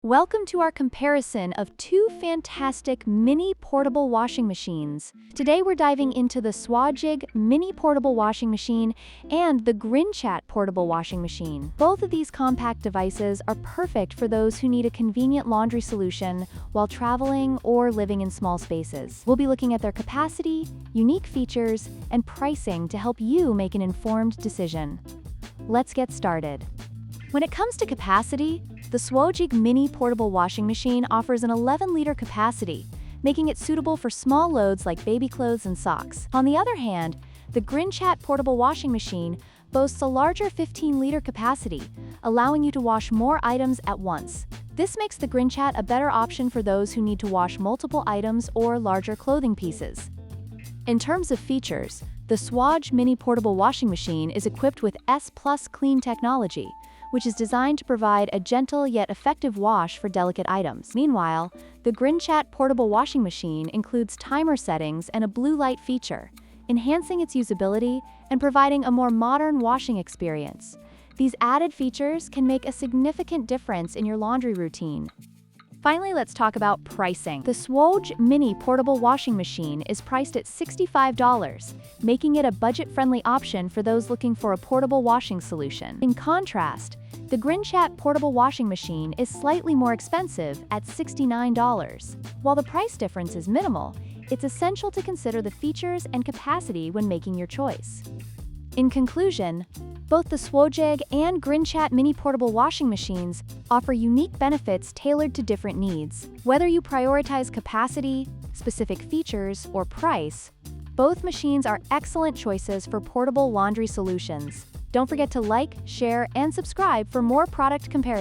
Welcome to our comparison of two fantastic mini portable washing machines. Today we're diving into the Swajig mini portable washing machine and the Grinchat portable washing machine. Both of these compact devices are perfect for those who need a convenient laundry solution while traveling or living in small spaces. We'll be looking at their capacity, unique features, and pricing to help you make an informed decision. Let's get started. When it comes to capacity, the Swajig mini portable washing machine offers an 11-liter capacity, making it suitable for small loads like baby clothes and socks. On the other hand, the Grinchat portable washing machine boasts a larger 15-liter capacity, allowing you to wash more items at once. This makes the Grinchat a better option for those who need to wash multiple items or larger clothing pieces. In terms of features, the Swaj mini portable washing machine is equipped with S+ Clean technology, which is designed to provide a gentle yet effective wash for delicate items. Meanwhile, the Grinchat portable washing machine includes timer settings and a blue light feature, enhancing its usability and providing a more modern washing experience. These added features can make a significant difference in your laundry routine. Finally, let's talk about pricing. The Swaj mini portable washing machine is priced at $65, making it a budget-friendly option for those looking for a portable washing solution. In contrast, the Grinchat portable washing machine is slightly more expensive at $69. While the price difference is minimal, it's essential to consider the features and capacity when making your choice. In conclusion, both the Swajig and Grinchat mini portable washing machines offer unique benefits tailored to different needs. Whether you prioritize capacity, specific features, or price, both machines are excellent choices for portable laundry solutions. Don't forget to like, share, and subscribe for more product comparisons.